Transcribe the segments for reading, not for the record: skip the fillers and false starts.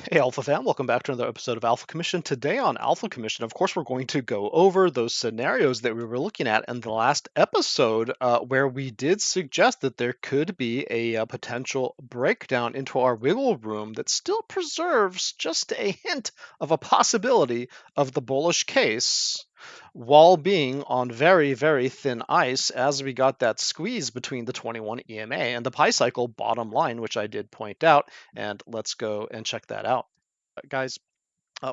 Hey Alpha fam, welcome back to another episode of Alpha Commission. Today on Alpha Commission, of course, we're going to go over those scenarios that we were looking at in the last episode, where we did suggest that there could be a potential breakdown into our wiggle room that still preserves just a hint of a possibility of the bullish case, while being on very, very thin ice as we got that squeeze between the 21 EMA and the pi cycle bottom line, which I did point out. And let's go and check that out. Guys,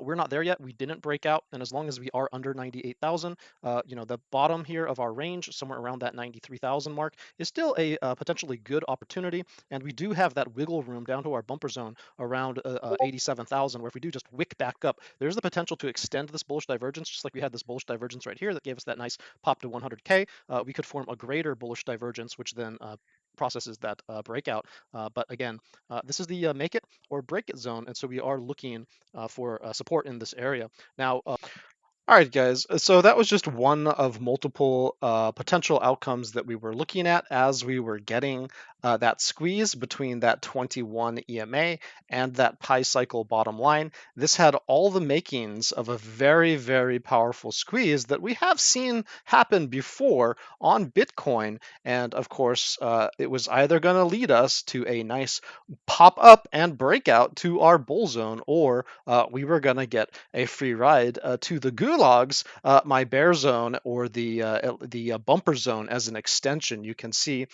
we're not there yet. We didn't break out, and as long as we are under 98,000, the bottom here of our range, somewhere around that 93,000 mark, is still a potentially good opportunity. And we do have that wiggle room down to our bumper zone around 87,000, where if we do just wick back up, there's the potential to extend this bullish divergence, just like we had this bullish divergence right here that gave us that nice pop to 100K. We could form a greater bullish divergence, which then processes that breakout. But again, this is the make it or break it zone, and so we are looking for support in this area. Now, all right, guys. So that was just one of multiple potential outcomes that we were looking at as we were getting that squeeze between that 21 EMA and that pi cycle bottom line. This had all the makings of a very, very powerful squeeze that we have seen happen before on Bitcoin. And of course, it was either going to lead us to a nice pop up and breakout to our bull zone, or we were going to get a free ride to the gulags, my bear zone, or the bumper zone as an extension. You can see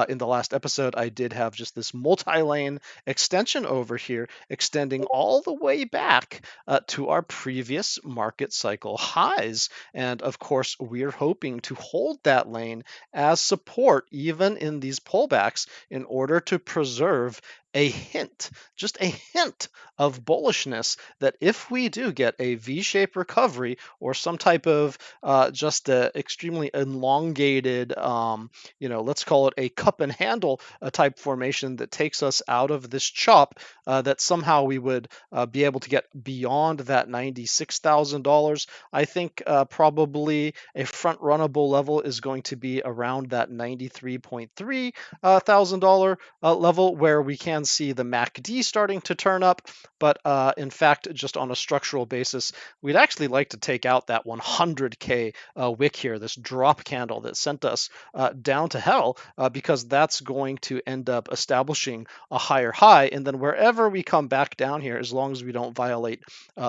in the last episode I did have just this multi-lane extension over here, extending all the way back to our previous market cycle highs. And of course, we're hoping to hold that lane as support even in these pullbacks in order to preserve a hint, just a hint of bullishness that if we do get a V-shaped recovery or some type of just a extremely elongated, let's call it a cup and handle type formation that takes us out of this chop, that somehow we would be able to get beyond that $96,000. I think probably a front runnable level is going to be around that $93.3 thousand dollar level, where we can see the MACD starting to turn up. But in fact, just on a structural basis, we'd actually like to take out that 100K wick here, this drop candle that sent us down to hell, because that's going to end up establishing a higher high. And then wherever we come back down here, as long as we don't violate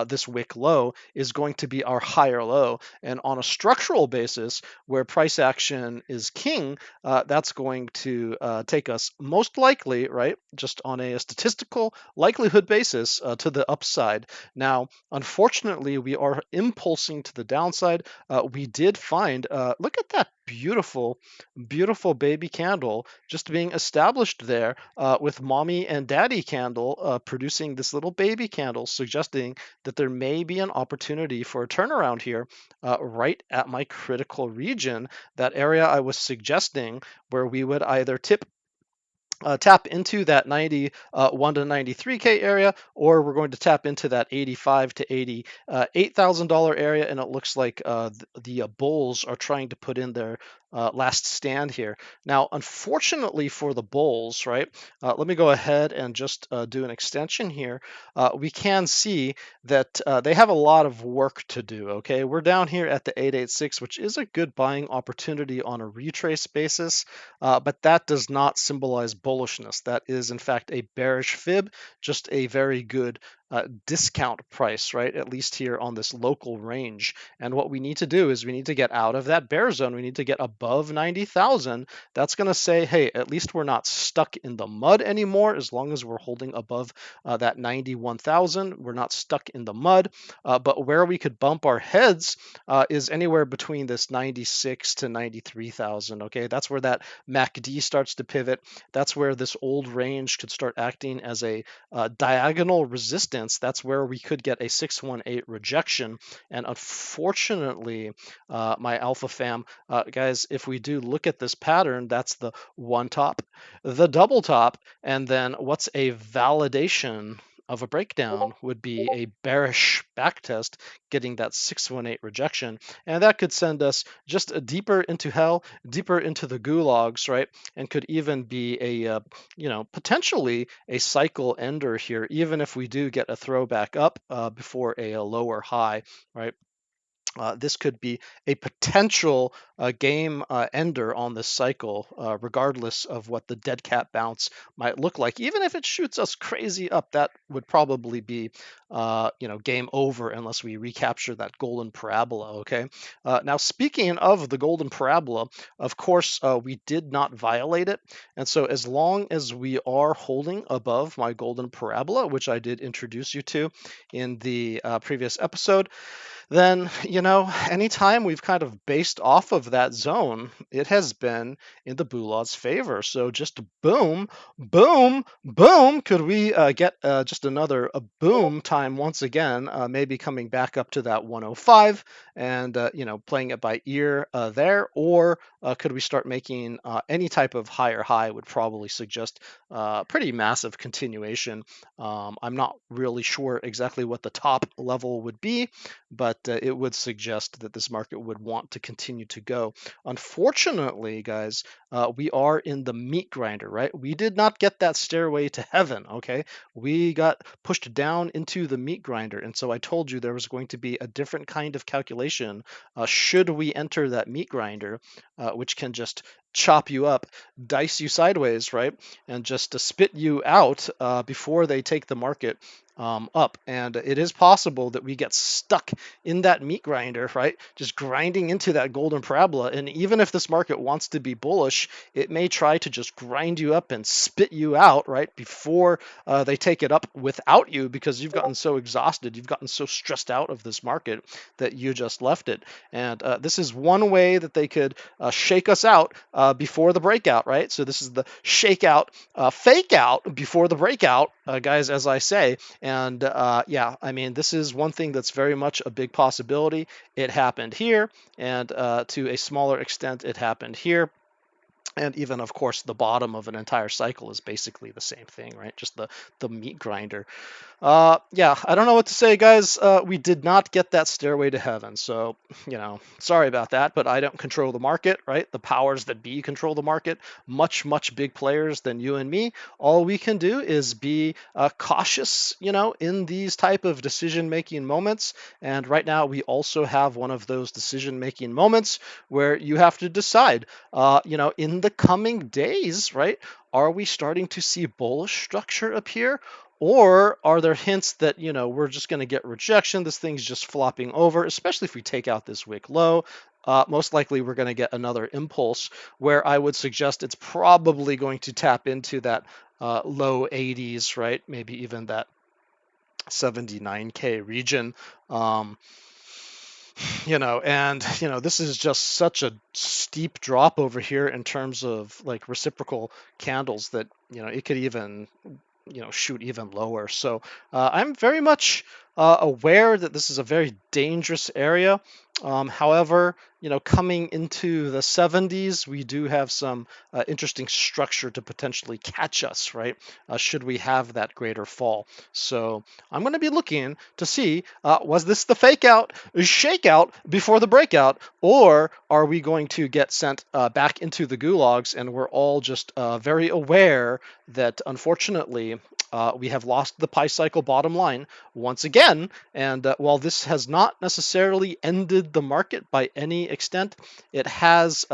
this wick low, is going to be our higher low. And on a structural basis, where price action is king, that's going to take us most likely, right, just on a statistical likelihood basis, to the upside. Now, unfortunately, we are impulsing to the downside. We did find, look at that beautiful, beautiful baby candle just being established there, with mommy and daddy candle producing this little baby candle, suggesting that there may be an opportunity for a turnaround here, right at my critical region, that area I was suggesting, where we would either tap into that 91 to 93K area, or we're going to tap into that 85 to $88,000 area. And it looks like the bulls are trying to put in their last stand here. Now, unfortunately for the bulls, right, let me go ahead and just do an extension here. We can see that they have a lot of work to do. Okay, we're down here at the 886, which is a good buying opportunity on a retrace basis, but that does not symbolize bullishness. That is, in fact, a bearish fib, just a very good discount price, right? At least here on this local range. And what we need to do is we need to get out of that bear zone. We need to get above 90,000. That's going to say, hey, at least we're not stuck in the mud anymore. As long as we're holding above that 91,000, we're not stuck in the mud. But where we could bump our heads is anywhere between this 96 to 93,000. Okay, that's where that MACD starts to pivot. That's where this old range could start acting as a diagonal resistance. That's where we could get a 618 rejection. And unfortunately, my alpha fam, guys, if we do look at this pattern, that's the one top, the double top, and then what's a validation of a breakdown would be a bearish backtest, getting that 618 rejection, and that could send us just deeper into hell, deeper into the gulags, right? And could even be a potentially a cycle ender here, even if we do get a throwback up before a lower high, right? This could be a potential game ender on this cycle, regardless of what the dead cat bounce might look like. Even if it shoots us crazy up, that would probably be, game over unless we recapture that golden parabola. Okay. Now, speaking of the golden parabola, of course, we did not violate it, and so as long as we are holding above my golden parabola, which I did introduce you to in the previous episode, then, anytime we've kind of based off of that zone, it has been in the Bulaw's favor. So just boom, boom, boom. Could we get just another boom time once again, maybe coming back up to that 105 and, playing it by ear there? Or could we start making any type of higher high would probably suggest pretty massive continuation. I'm not really sure exactly what the top level would be, but it would suggest that this market would want to continue to go. Unfortunately, guys, we are in the meat grinder, right? We did not get that stairway to heaven, okay? We got pushed down into the meat grinder. And so I told you there was going to be a different kind of calculation should we enter that meat grinder, which can just chop you up, dice you sideways, right? And just to spit you out before they take the market up. And it is possible that we get stuck in that meat grinder, right? Just grinding into that golden parabola. And even if this market wants to be bullish, it may try to just grind you up and spit you out, right? Before they take it up without you, because you've gotten so exhausted, you've gotten so stressed out of this market that you just left it. And this is one way that they could shake us out before the breakout, right? So this is the shakeout, fake out before the breakout, guys, as I say. And yeah, I mean, this is one thing that's very much a big possibility. It happened here, and to a smaller extent, it happened here. And even, of course, the bottom of an entire cycle is basically the same thing, right? Just the meat grinder. Yeah, I don't know what to say, guys. We did not get that stairway to heaven. So, sorry about that, but I don't control the market, right? The powers that be control the market, much, much big players than you and me. All we can do is be cautious, in these type of decision-making moments. And right now, we also have one of those decision-making moments where you have to decide, in the coming days, right? Are we starting to see bullish structure appear? Or are there hints that, we're just going to get rejection, this thing's just flopping over, especially if we take out this wick low? Most likely we're going to get another impulse where I would suggest it's probably going to tap into that low 80s, right? Maybe even that 79K region. This is just such a steep drop over here in terms of like reciprocal candles that, it could even shoot even lower. So I'm very much aware that this is a very dangerous area. However, coming into the 70s, we do have some interesting structure to potentially catch us, right? Should we have that greater fall. So I'm going to be looking to see, was this the fake out, shakeout before the breakout, or are we going to get sent back into the gulags and we're all just very aware that unfortunately we have lost the pi cycle bottom line once again. And while this has not necessarily ended the market by any extent, it has,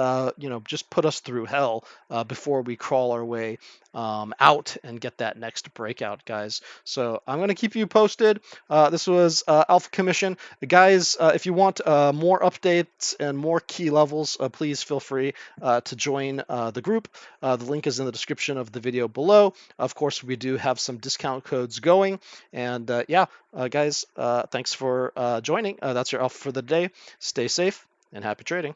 just put us through hell before we crawl our way out and get that next breakout, guys. So I'm going to keep you posted. This was Alpha Commission. Guys, if you want more updates and more key levels, please feel free to join the group. The link is in the description of the video below. Of course, we do have some discount codes going. And guys, thanks for joining. That's your Alpha for the day. Stay safe and happy trading.